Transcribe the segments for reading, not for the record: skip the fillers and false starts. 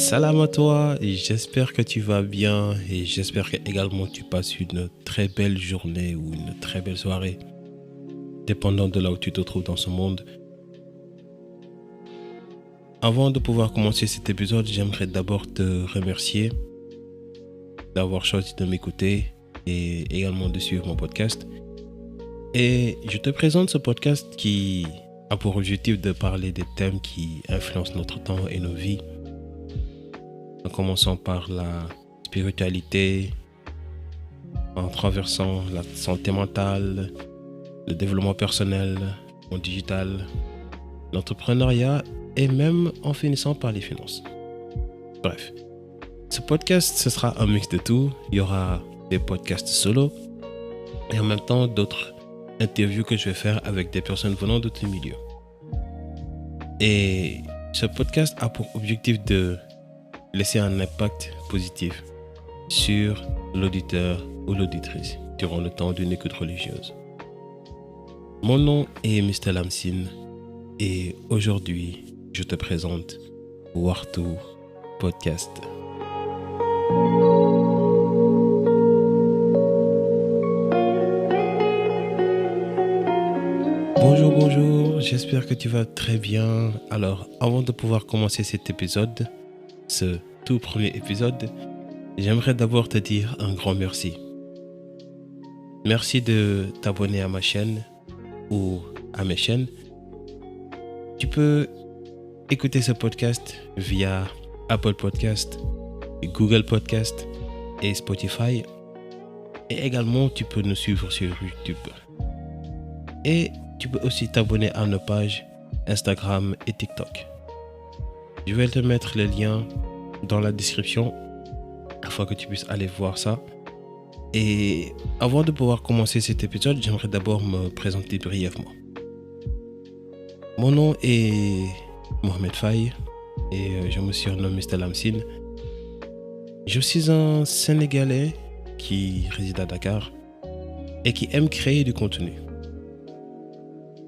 Salam à toi, et j'espère que tu vas bien et j'espère que également tu passes une très belle journée ou une très belle soirée, dépendant de là où tu te trouves dans ce monde. Avant de pouvoir commencer cet épisode, j'aimerais d'abord te remercier d'avoir choisi de m'écouter et également de suivre mon podcast. Et je te présente ce podcast qui a pour objectif de parler des thèmes qui influencent notre temps et nos vies. En commençant par la spiritualité, en traversant la santé mentale, le développement personnel, le digital, l'entrepreneuriat et même en finissant par les finances. Bref, ce podcast, ce sera un mix de tout. Il y aura des podcasts solo et en même temps d'autres interviews que je vais faire avec des personnes venant d'autres milieux. Et ce podcast a pour objectif de laisser un impact positif sur l'auditeur ou l'auditrice durant le temps d'une écoute religieuse. Mon nom est Mr. Lamsin et aujourd'hui, je te présente Wartu Podcast. Bonjour, j'espère que tu vas très bien. Alors, avant de pouvoir commencer cet épisode, ce tout premier épisode, j'aimerais d'abord te dire un grand merci. Merci de t'abonner à ma chaîne ou à mes chaînes. Tu peux écouter ce podcast via Apple Podcast, Google Podcast et Spotify. Et également, tu peux nous suivre sur YouTube. Et tu peux aussi t'abonner à nos pages Instagram et TikTok. Je vais te mettre les liens dans la description afin que tu puisses aller voir ça. Et avant de pouvoir commencer cet épisode, j'aimerais d'abord me présenter brièvement. Mon nom est Mohamed Faye et je me surnomme Mr. Lamsin. Je suis un Sénégalais qui réside à Dakar et qui aime créer du contenu.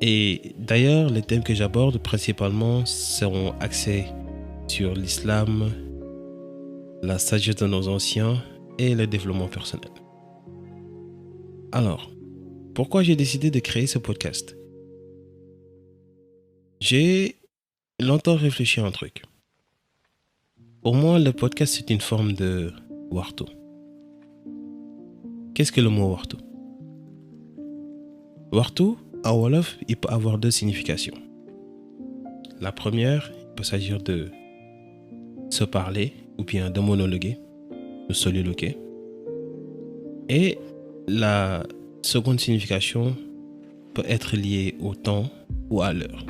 Et d'ailleurs, les thèmes que j'aborde principalement seront axés sur l'islam, la sagesse de nos anciens et le développement personnel. Alors, pourquoi j'ai décidé de créer ce podcast? J'ai longtemps réfléchi à un truc. Pour moi, le podcast, c'est une forme de wartu. Qu'est-ce que le mot wartu? Wartu, en Wolof, il peut avoir deux significations. La première, il peut s'agir de se parler ou bien de monologuer, de soliloquer. Et la seconde signification peut être liée au temps ou à l'heure.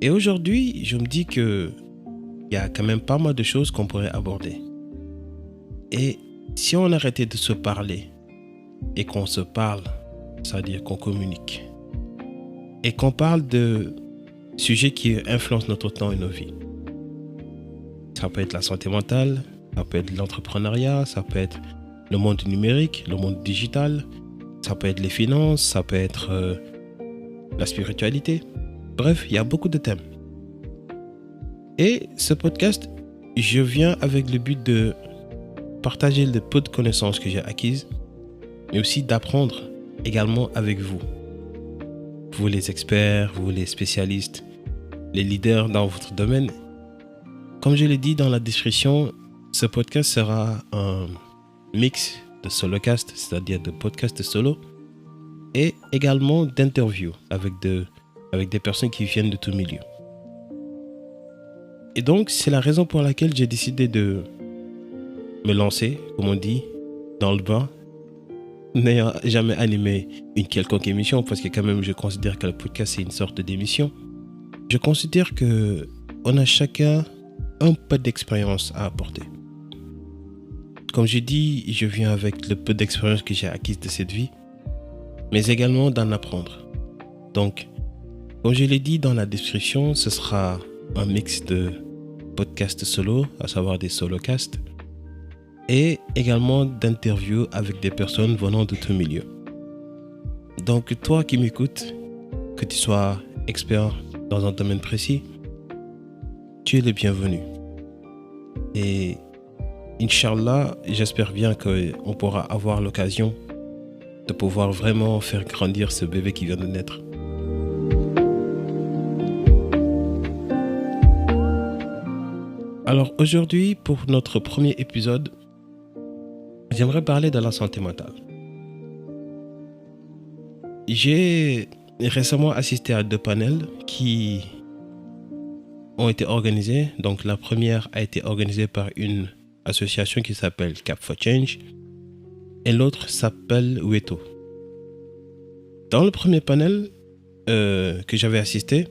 Et aujourd'hui, je me dis que il y a quand même pas mal de choses qu'on pourrait aborder. Et si on arrêtait de se parler et qu'on se parle, c'est-à-dire qu'on communique, et qu'on parle de sujets qui influencent notre temps et nos vies. Ça peut être la santé mentale, ça peut être l'entrepreneuriat, ça peut être le monde numérique, le monde digital, ça peut être les finances, ça peut être la spiritualité. Bref, il y a beaucoup de thèmes. Et ce podcast, je viens avec le but de partager le peu de connaissances que j'ai acquises, mais aussi d'apprendre également avec vous. Vous les experts, vous les spécialistes, les leaders dans votre domaine. Comme je l'ai dit dans la description, ce podcast sera un mix de solocast, c'est-à-dire de podcasts solo, et également d'interviews avec des personnes qui viennent de tout milieu. Et donc, c'est la raison pour laquelle j'ai décidé de me lancer, comme on dit, dans le bain, n'ayant jamais animé une quelconque émission, parce que quand même, je considère que le podcast, c'est une sorte d'émission. Je considère que on a chacun un peu d'expérience à apporter. Comme j'ai dit, je viens avec le peu d'expérience que j'ai acquise de cette vie, mais également d'en apprendre. Donc, comme je l'ai dit dans la description, ce sera un mix de podcasts solo, à savoir des solocasts, et également d'interviews avec des personnes venant de tout milieu. Donc, toi qui m'écoutes, que tu sois expert dans un domaine précis, tu es le bienvenu. Et Inch'Allah, j'espère bien qu'on pourra avoir l'occasion de pouvoir vraiment faire grandir ce bébé qui vient de naître. Alors aujourd'hui, pour notre premier épisode, j'aimerais parler de la santé mentale. J'ai récemment assisté à 2 panels qui ont été organisés. Donc la première a été organisée par une association qui s'appelle Cap for Change et l'autre s'appelle Weto. Dans le premier panel que j'avais assisté,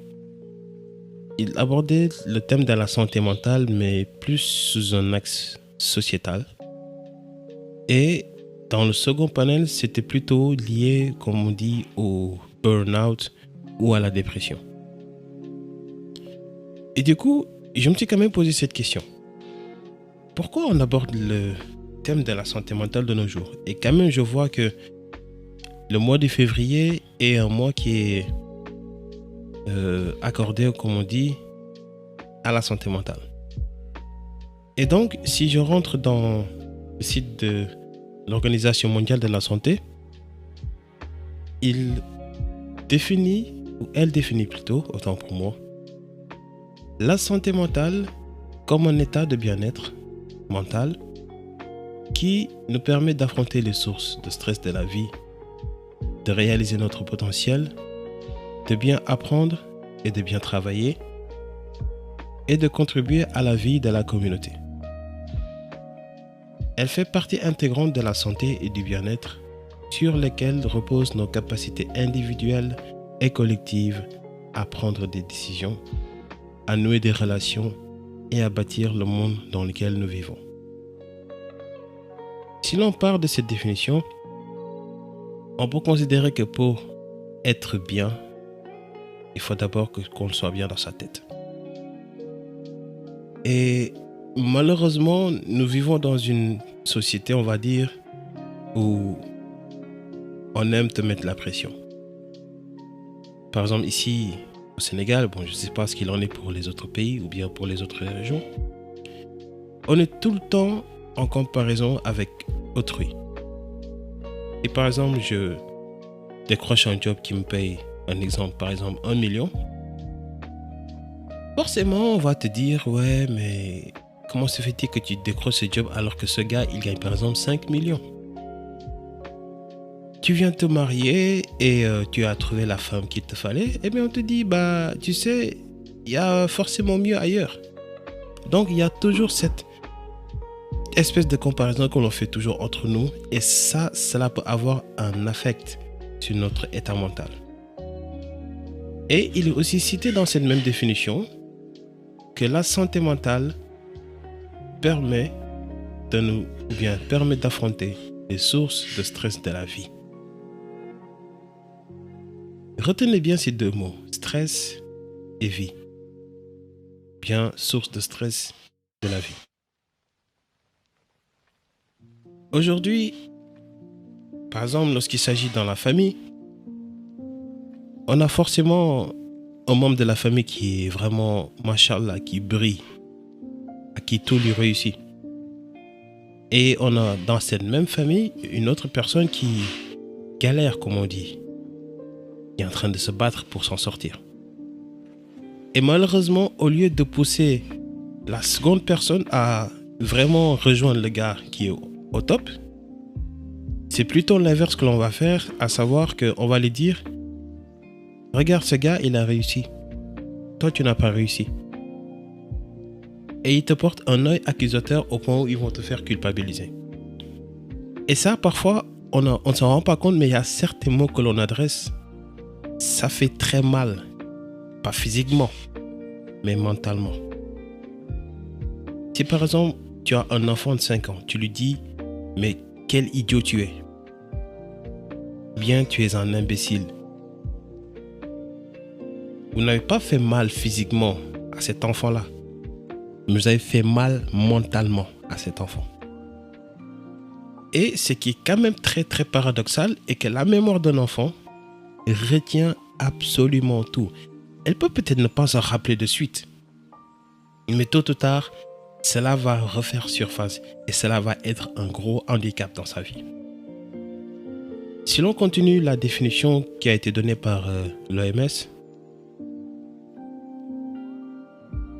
il abordait le thème de la santé mentale, mais plus sous un axe sociétal. Et dans le second panel, c'était plutôt lié, comme on dit, au burn-out ou à la dépression. Et du coup, je me suis quand même posé cette question. Pourquoi on aborde le thème de la santé mentale de nos jours? Et quand même, je vois que le mois de février est un mois qui est accordé, comme on dit, à la santé mentale. Et donc, si je rentre dans le site de l'Organisation mondiale de la santé, il définit, ou elle définit plutôt, autant pour moi, la santé mentale comme un état de bien-être mental qui nous permet d'affronter les sources de stress de la vie, de réaliser notre potentiel, de bien apprendre et de bien travailler et de contribuer à la vie de la communauté. Elle fait partie intégrante de la santé et du bien-être sur lesquelles reposent nos capacités individuelles et collectives à prendre des décisions, à nouer des relations et à bâtir le monde dans lequel nous vivons. Si l'on part de cette définition, on peut considérer que pour être bien, il faut d'abord qu'on soit bien dans sa tête. Et malheureusement, nous vivons dans une société, on va dire, où on aime te mettre la pression. Par exemple, ici, au Sénégal, bon, je ne sais pas ce qu'il en est pour les autres pays ou bien pour les autres régions, on est tout le temps en comparaison avec autrui. Et par exemple, je décroche un job qui me paye, un exemple, par exemple, 1 million. Forcément, on va te dire, ouais, mais comment se fait-il que tu décroches ce job alors que ce gars, il gagne par exemple 5 millions? Tu viens te marier et tu as trouvé la femme qu'il te fallait. Eh bien, on te dit, bah, tu sais, il y a forcément mieux ailleurs. Donc, il y a toujours cette espèce de comparaison que l'on fait toujours entre nous. Et ça, cela peut avoir un affect sur notre état mental. Et il est aussi cité dans cette même définition que la santé mentale permet d'affronter les sources de stress de la vie. Retenez bien ces 2 mots, stress et vie. Bien, source de stress de la vie. Aujourd'hui, par exemple, lorsqu'il s'agit dans la famille, on a forcément un membre de la famille qui est vraiment, machallah, qui brille, à qui tout lui réussit. Et on a dans cette même famille une autre personne qui galère, comme on dit, qui est en train de se battre pour s'en sortir. Et malheureusement, au lieu de pousser la seconde personne à vraiment rejoindre le gars qui est au top, c'est plutôt l'inverse que l'on va faire, à savoir qu'on va lui dire, regarde ce gars, il a réussi. Toi, tu n'as pas réussi. Et ils te portent un œil accusateur au point où ils vont te faire culpabiliser. Et ça, parfois, on ne s'en rend pas compte, mais il y a certains mots que l'on adresse. Ça fait très mal. Pas physiquement, mais mentalement. Si par exemple, tu as un enfant de 5 ans, tu lui dis, mais quel idiot tu es. Bien, tu es un imbécile. Vous n'avez pas fait mal physiquement à cet enfant-là, mais vous avez fait mal mentalement à cet enfant. Et ce qui est quand même très très paradoxal est que la mémoire d'un enfant retient absolument tout. Elle peut peut-être ne pas s'en rappeler de suite, mais tôt ou tard, cela va refaire surface et cela va être un gros handicap dans sa vie. Si l'on continue la définition qui a été donnée par l'OMS,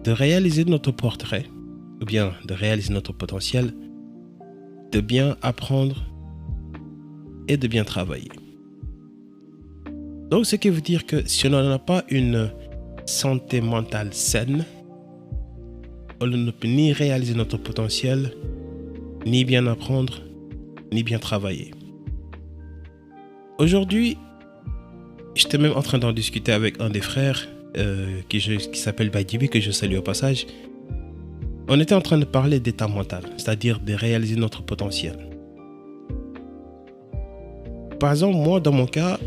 de réaliser notre portrait, ou bien de réaliser notre potentiel, de bien apprendre et de bien travailler. Donc, ce qui veut dire que si on n'a pas une santé mentale saine, on ne peut ni réaliser notre potentiel, ni bien apprendre, ni bien travailler. Aujourd'hui, j'étais même en train d'en discuter avec un des frères qui s'appelle Badibi, que je salue au passage. On était en train de parler d'état mental, c'est-à-dire de réaliser notre potentiel. Par exemple, moi, dans mon cas,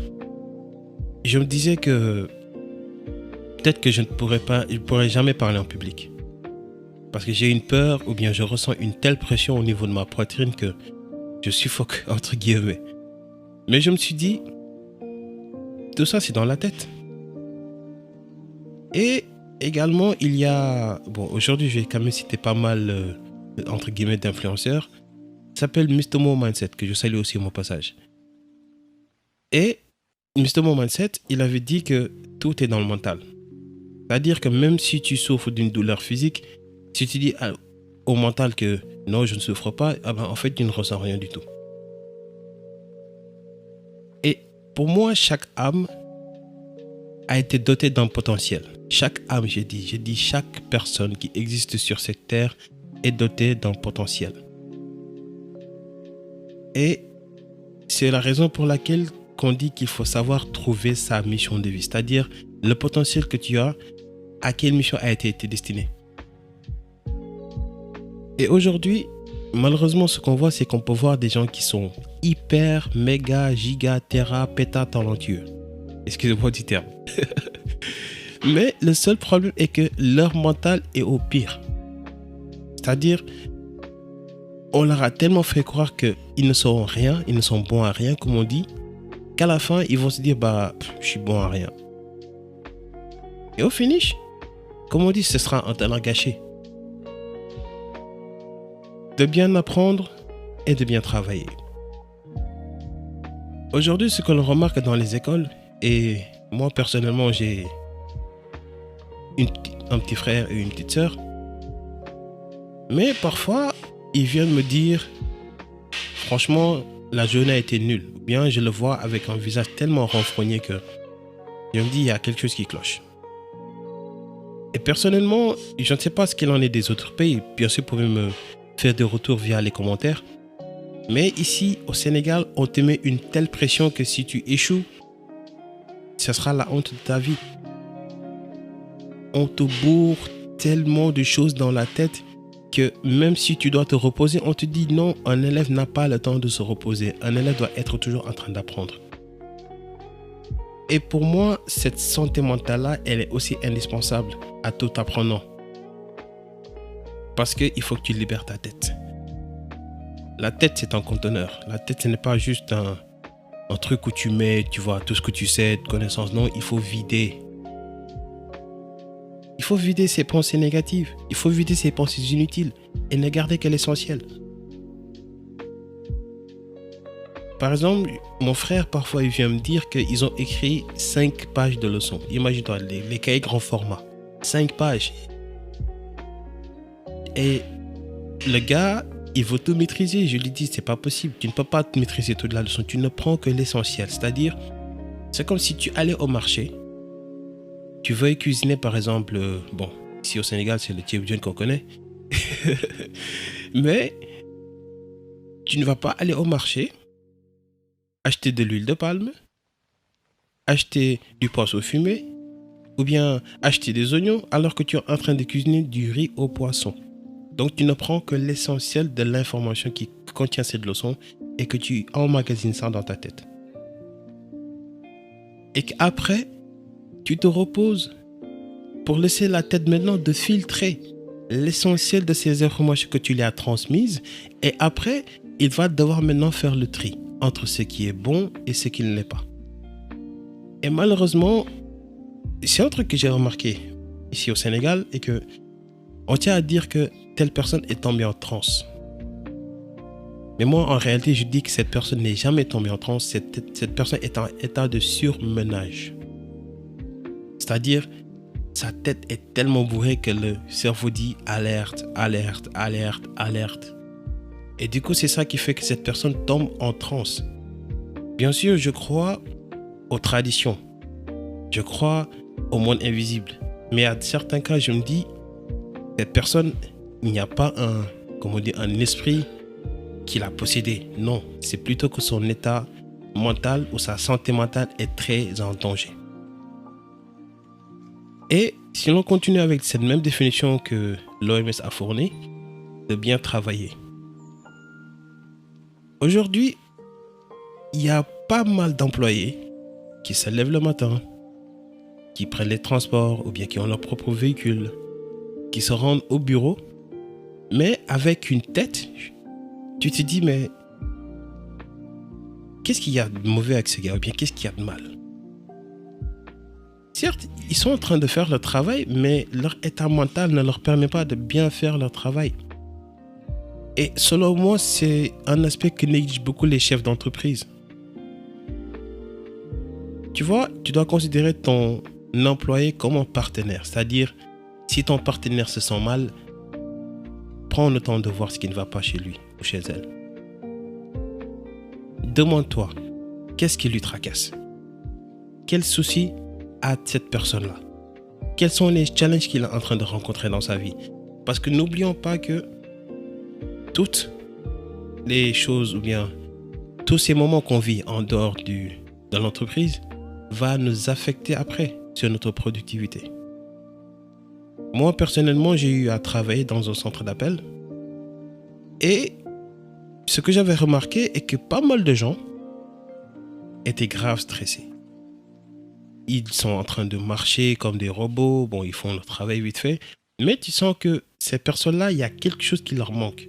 je me disais que peut-être que je ne pourrais jamais parler en public. Parce que j'ai une peur ou bien je ressens une telle pression au niveau de ma poitrine que je suffoque, entre guillemets. Mais je me suis dit, tout ça, c'est dans la tête. Et également, il y a... Bon, aujourd'hui, je vais quand même citer pas mal, entre guillemets, d'influenceurs. Il s'appelle Mr. Mo Mindset, que je salue aussi au mon passage. Et Mr. Mo Mindset, il avait dit que tout est dans le mental. C'est-à-dire que même si tu souffres d'une douleur physique, si tu dis au mental que non, je ne souffre pas, en fait, tu ne ressens rien du tout. Et pour moi, chaque âme a été dotée d'un potentiel. Chaque âme, j'ai dit chaque personne qui existe sur cette terre est dotée d'un potentiel. Et c'est la raison pour laquelle qu'on dit qu'il faut savoir trouver sa mission de vie, c'est-à-dire le potentiel que tu as, à quelle mission a été destiné. Et aujourd'hui, malheureusement, ce qu'on voit, c'est qu'on peut voir des gens qui sont hyper, méga, giga, terra, péta talentueux. Excusez-moi du terme. Mais le seul problème est que leur mental est au pire. C'est-à-dire, on leur a tellement fait croire qu'ils ne sont rien, ils ne sont bons à rien, comme on dit, qu'à la fin, ils vont se dire, je suis bon à rien. Et au finish, comme on dit, ce sera un talent gâché. De bien apprendre et de bien travailler. Aujourd'hui, ce que l'on remarque dans les écoles, et moi personnellement, j'ai un petit frère et une petite sœur, mais parfois, ils viennent me dire, franchement, la journée a été nulle. Ou bien je le vois avec un visage tellement renfrogné que je me dis, il y a quelque chose qui cloche. Et personnellement, je ne sais pas ce qu'il en est des autres pays. Bien sûr, vous pouvez me faire des retours via les commentaires. Mais ici, au Sénégal, on te met une telle pression que si tu échoues, ce sera la honte de ta vie. On te bourre tellement de choses dans la tête que même si tu dois te reposer, on te dit non, un élève n'a pas le temps de se reposer. Un élève doit être toujours en train d'apprendre. Et pour moi, cette santé mentale-là, elle est aussi indispensable à tout apprenant. Parce qu'il faut que tu libères ta tête. La tête, c'est un conteneur. La tête, ce n'est pas juste un truc où tu mets, tu vois, tout ce que tu sais, de connaissances. Non, il faut vider. Il faut vider ses pensées négatives. Il faut vider ses pensées inutiles et ne garder que l'essentiel. Par exemple, mon frère, parfois, il vient me dire qu'ils ont écrit 5 pages de leçons. Imagine-toi, les cahiers grand format. 5 pages. Et le gars, il veut tout maîtriser. Je lui dis, c'est pas possible. Tu ne peux pas maîtriser toute la leçon. Tu ne prends que l'essentiel. C'est-à-dire, c'est comme si tu allais au marché. Tu veux cuisiner, par exemple, ici au Sénégal, c'est le tchèvre qu'on connaît. Mais, tu ne vas pas aller au marché, acheter de l'huile de palme, acheter du poisson fumé, ou bien acheter des oignons, alors que tu es en train de cuisiner du riz au poisson. Donc, tu ne prends que l'essentiel de l'information qui contient cette leçon et que tu emmagasines ça dans ta tête. Et qu'après, tu te reposes pour laisser la tête maintenant de filtrer l'essentiel de ces informations que tu lui as transmises. Et après, il va devoir maintenant faire le tri entre ce qui est bon et ce qui ne l'est pas. Et malheureusement, c'est un truc que j'ai remarqué ici au Sénégal et que On tient à dire que telle personne est tombée en transe. Mais moi, en réalité, je dis que cette personne n'est jamais tombée en transe. Cette personne est en état de surmenage. C'est-à-dire, sa tête est tellement bourrée que le cerveau dit alerte, alerte, alerte, alerte. Et du coup, c'est ça qui fait que cette personne tombe en transe. Bien sûr, je crois aux traditions. Je crois au monde invisible. Mais à certains cas, je me dis, cette personne, il n'y a pas un esprit qui l'a possédé. Non, c'est plutôt que son état mental ou sa santé mentale est très en danger. Et si l'on continue avec cette même définition que l'OMS a fournie, de bien travailler. Aujourd'hui, il y a pas mal d'employés qui se lèvent le matin, qui prennent les transports ou bien qui ont leur propre véhicule, qui se rendent au bureau, mais avec une tête, tu te dis, mais qu'est-ce qu'il y a de mauvais avec ce gars ou bien qu'est-ce qu'il y a de mal? Certes, ils sont en train de faire leur travail, mais leur état mental ne leur permet pas de bien faire leur travail. Et selon moi, c'est un aspect que négligent beaucoup les chefs d'entreprise. Tu vois, tu dois considérer ton employé comme un partenaire. C'est-à-dire, si ton partenaire se sent mal, prends le temps de voir ce qui ne va pas chez lui ou chez elle. Demande-toi, qu'est-ce qui lui tracasse? Quels soucis a cette personne-là? Quels sont les challenges qu'il est en train de rencontrer dans sa vie? Parce que n'oublions pas que toutes les choses ou bien tous ces moments qu'on vit en dehors de l'entreprise va nous affecter après sur notre productivité. Moi, personnellement, j'ai eu à travailler dans un centre d'appel et ce que j'avais remarqué est que pas mal de gens étaient grave stressés. Ils sont en train de marcher comme des robots, bon, ils font leur travail vite fait, mais tu sens que ces personnes-là, il y a quelque chose qui leur manque.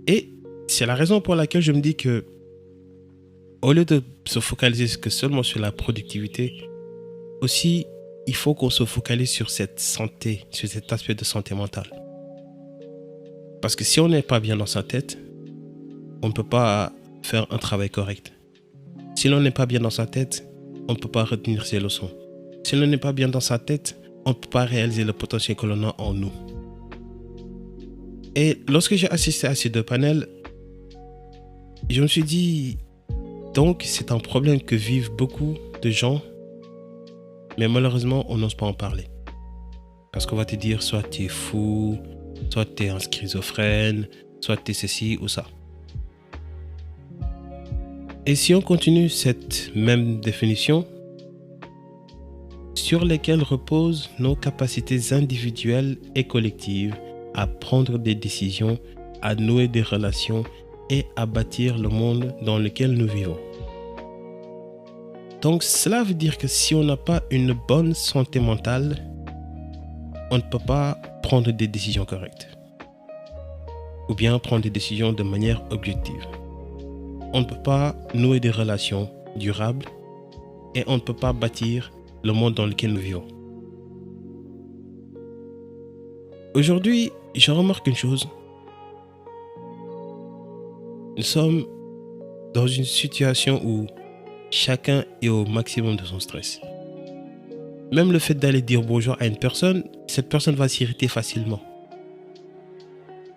Et c'est la raison pour laquelle je me dis que au lieu de se focaliser seulement sur la productivité, aussi, il faut qu'on se focalise sur cette santé, sur cet aspect de santé mentale. Parce que si on n'est pas bien dans sa tête, on ne peut pas faire un travail correct. Si l'on n'est pas bien dans sa tête, on ne peut pas retenir ses leçons. Si l'on n'est pas bien dans sa tête, on ne peut pas réaliser le potentiel que l'on a en nous. Et lorsque j'ai assisté à ces deux panels, je me suis dit, donc c'est un problème que vivent beaucoup de gens, mais malheureusement, on n'ose pas en parler. Parce qu'on va te dire, soit tu es fou, soit tu es un schizophrène, soit tu es ceci ou ça. Et si on continue cette même définition, sur lesquelles reposent nos capacités individuelles et collectives à prendre des décisions, à nouer des relations et à bâtir le monde dans lequel nous vivons. Donc cela veut dire que si on n'a pas une bonne santé mentale, on ne peut pas prendre des décisions correctes. Ou bien prendre des décisions de manière objective. On ne peut pas nouer des relations durables et on ne peut pas bâtir le monde dans lequel nous vivons. Aujourd'hui, je remarque une chose. Nous sommes dans une situation où chacun est au maximum de son stress. Même le fait d'aller dire bonjour à une personne, cette personne va s'irriter facilement.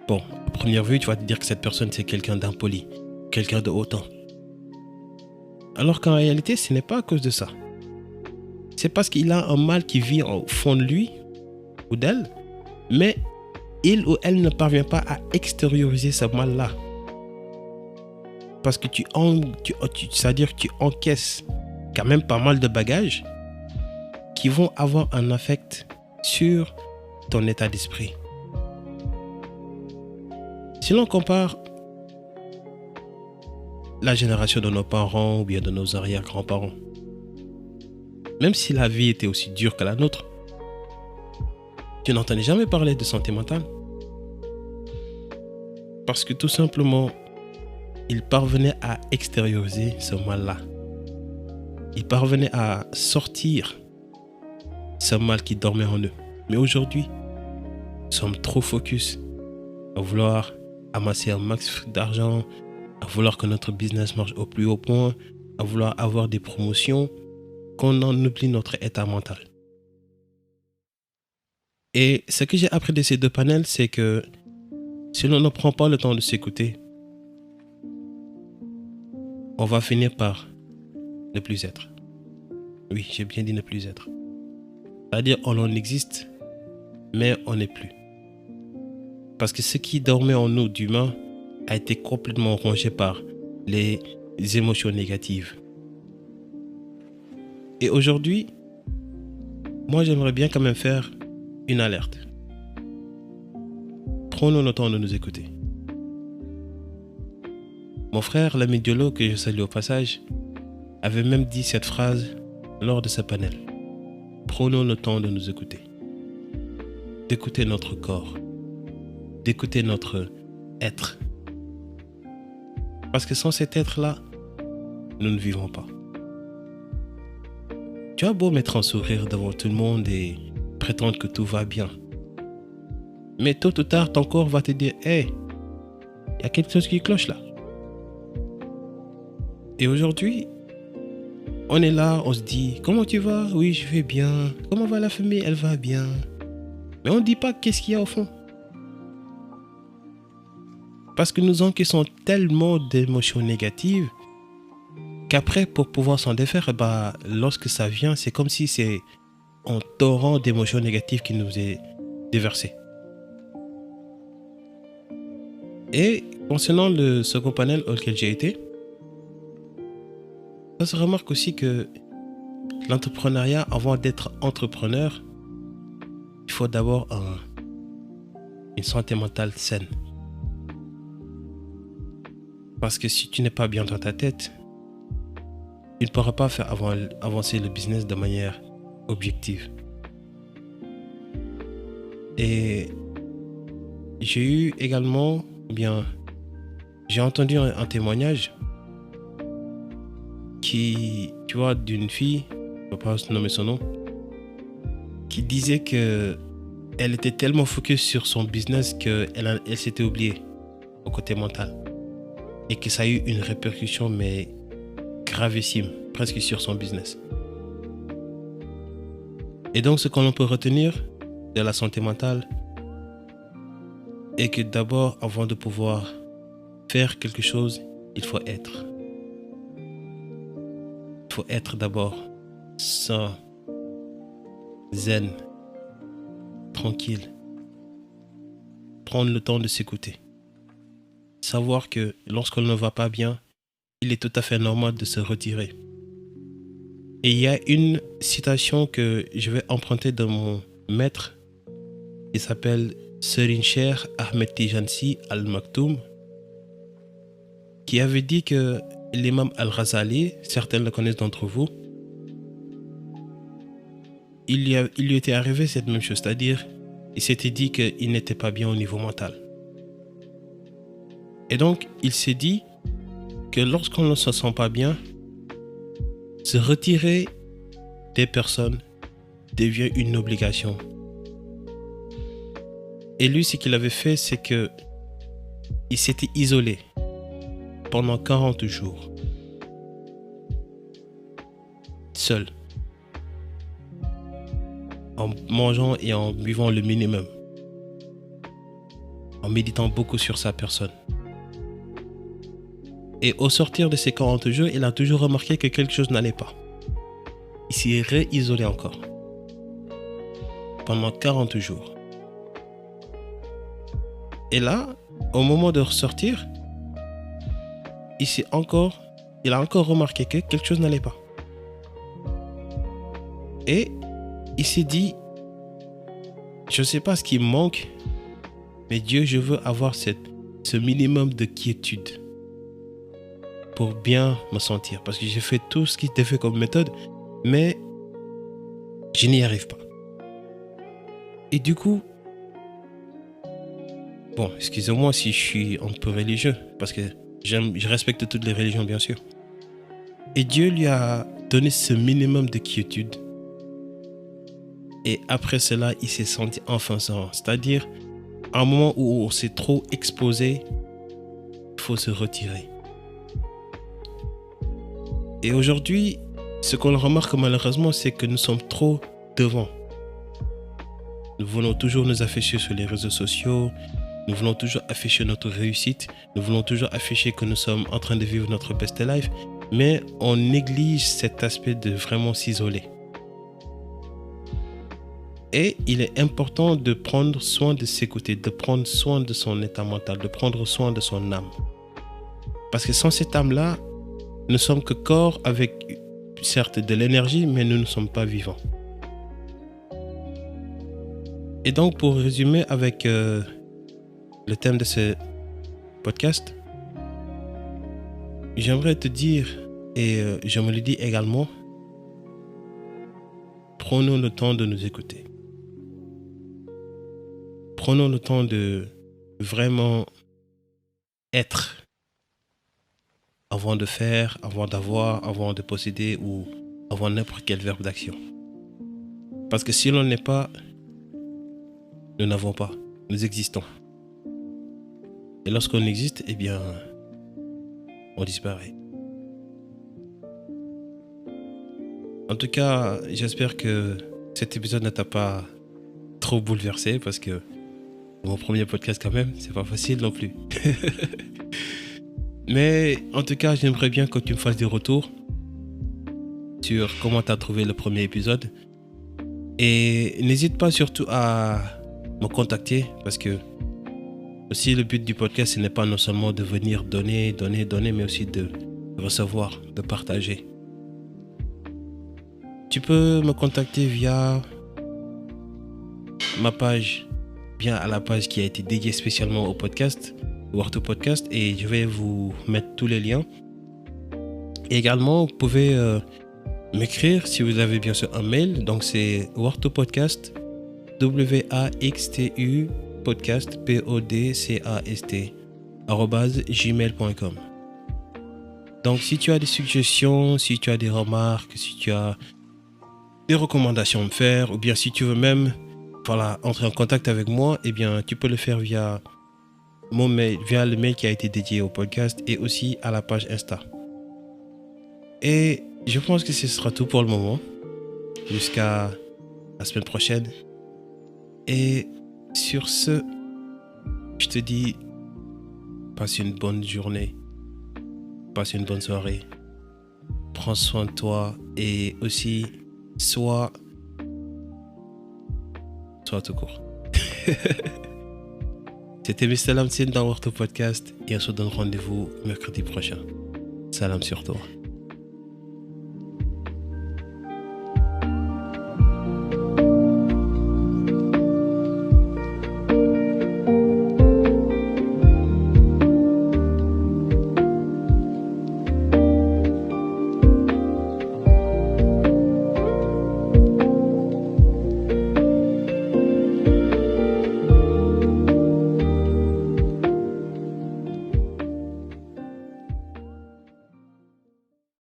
Bon, à première vue, tu vas te dire que cette personne c'est quelqu'un d'impoli, quelqu'un de hautain. Alors qu'en réalité, ce n'est pas à cause de ça. C'est parce qu'il a un mal qui vit au fond de lui ou d'elle, mais il ou elle ne parvient pas à extérioriser ce mal-là. Parce que c'est-à-dire que tu encaisses quand même pas mal de bagages qui vont avoir un affect sur ton état d'esprit. Si l'on compare la génération de nos parents ou bien de nos arrière-grands-parents, même si la vie était aussi dure que la nôtre, tu n'entendais jamais parler de santé mentale. Parce que tout simplement, ils parvenaient à extérioriser ce mal-là. Ils parvenaient à sortir ce mal qui dormait en eux. Mais aujourd'hui, Nous sommes trop focus à vouloir amasser un max d'argent, à vouloir que notre business marche au plus haut point, à vouloir avoir des promotions, qu'on en oublie notre état mental. Et ce que j'ai appris de ces deux panels, c'est que si l'on ne prend pas le temps de s'écouter, on va finir par ne plus être. Oui, j'ai bien dit ne plus être. C'est-à-dire on en existe, mais on n'est plus. Parce que ce qui dormait en nous d'humain a été complètement rongé par les émotions négatives. Et aujourd'hui, moi j'aimerais bien quand même faire une alerte. Prenons le temps de nous écouter. Mon frère, l'ami Diolo, que je salue au passage, avait même dit cette phrase lors de ce panel. Prenons le temps de nous écouter. D'écouter notre corps. D'écouter notre être. Parce que sans cet être-là, nous ne vivons pas. Tu as beau mettre un sourire devant tout le monde et prétendre que tout va bien. Mais tôt ou tard, ton corps va te dire « Hey, il y a quelque chose qui cloche là. » Et aujourd'hui, on est là, on se dit « Comment tu vas? Oui, je vais bien. Comment va la famille? Elle va bien. » Mais on ne dit pas qu'est-ce qu'il y a au fond. Parce que nous encaissons tellement d'émotions négatives qu'après, pour pouvoir s'en défaire, lorsque ça vient, c'est comme si c'est un torrent d'émotions négatives qui nous est déversé. Et concernant le second panel auquel j'ai été, ça se remarque aussi que l'entrepreneuriat, avant d'être entrepreneur, il faut d'abord une santé mentale saine. Parce que si tu n'es pas bien dans ta tête, tu ne pourras pas faire avancer le business de manière objective. Et j'ai eu également, j'ai entendu un témoignage d'une fille, je ne vais pas nommer son nom, qui disait que elle était tellement focus sur son business qu'elle s'était oubliée au côté mental. Et que ça a eu une répercussion, mais gravissime, presque sur son business. Et donc, ce qu'on peut retenir de la santé mentale est que d'abord, avant de pouvoir faire quelque chose, il faut être. Il faut être d'abord sain, zen, tranquille. Prendre le temps de s'écouter. Savoir que lorsqu'on ne va pas bien, il est tout à fait normal de se retirer. Et il y a une citation que je vais emprunter de mon maître, qui s'appelle Serigne Cheikh Ahmed Tidiane Sy Al Maktoum, qui avait dit que l'imam Al-Ghazali, certains le connaissent d'entre vous, il lui était arrivé cette même chose, c'est-à-dire il s'était dit qu'il n'était pas bien au niveau mental. Et donc, il s'est dit que lorsqu'on ne se sent pas bien, se retirer des personnes devient une obligation. Et lui, ce qu'il avait fait, c'est que il s'était isolé pendant 40 jours. Seul. En mangeant et en buvant le minimum. En méditant beaucoup sur sa personne. Et au sortir de ces 40 jours, il a toujours remarqué que quelque chose n'allait pas. Il s'est réisolé encore. Pendant 40 jours. Et là, au moment de ressortir, il a encore remarqué que quelque chose n'allait pas. Et il s'est dit, je ne sais pas ce qui me manque, mais Dieu, je veux avoir ce minimum de quiétude pour bien me sentir. Parce que j'ai fait tout ce qui était fait comme méthode, mais je n'y arrive pas. Et du coup, bon, excusez-moi si je suis un peu religieux, parce que je respecte toutes les religions, bien sûr. Et Dieu lui a donné ce minimum de quiétude. et après cela, il s'est senti enfin serein. C'est-à-dire, à un moment où on s'est trop exposé, il faut se retirer. Et aujourd'hui, ce qu'on remarque malheureusement, c'est que nous sommes trop devant. Nous voulons toujours nous afficher sur les réseaux sociaux, nous voulons toujours afficher notre réussite, nous voulons toujours afficher que nous sommes en train de vivre notre best life, mais on néglige cet aspect de vraiment s'isoler. Et il est important de prendre soin de s'écouter, de prendre soin de son état mental, de prendre soin de son âme. Parce que sans cette âme-là, nous ne sommes que corps avec certes de l'énergie, mais nous ne sommes pas vivants. Et donc pour résumer avec le thème de ce podcast, j'aimerais te dire, et je me le dis également, prenons le temps de nous écouter. Prenons le temps de vraiment être avant de faire, avant d'avoir, avant de posséder ou avant n'importe quel verbe d'action. Parce que si l'on n'est pas, nous n'avons pas, nous existons. Et lorsqu'on existe, eh bien, on disparaît. En tout cas, j'espère que cet épisode ne t'a pas trop bouleversé parce que mon premier podcast quand même, c'est pas facile non plus. Mais en tout cas, j'aimerais bien que tu me fasses des retours sur comment tu as trouvé le premier épisode. Et n'hésite pas surtout à me contacter parce que aussi le but du podcast, ce n'est pas non seulement de venir donner, mais aussi de recevoir, de partager. Tu peux me contacter via ma page, bien à la page qui a été dédiée spécialement au podcast, Warto Podcast, et je vais vous mettre tous les liens. Et également, vous pouvez m'écrire si vous avez bien sûr un mail. Donc c'est Warto Podcast, WAXTU podcast, PODCAST, @gmail.com. Donc si tu as des suggestions, si tu as des remarques, si tu as des recommandations à me faire, ou bien si tu veux même entrer en contact avec moi, eh bien tu peux le faire via mon mail, via le mail qui a été dédié au podcast et aussi à la page Insta. Et je pense que ce sera tout pour le moment, jusqu'à la semaine prochaine. Et sur ce, je te dis, passe une bonne journée, passe une bonne soirée, prends soin de toi et aussi sois tout court. C'était Mr. Lamtine dans Warto Podcast et on se donne rendez-vous mercredi prochain. Salam sur toi.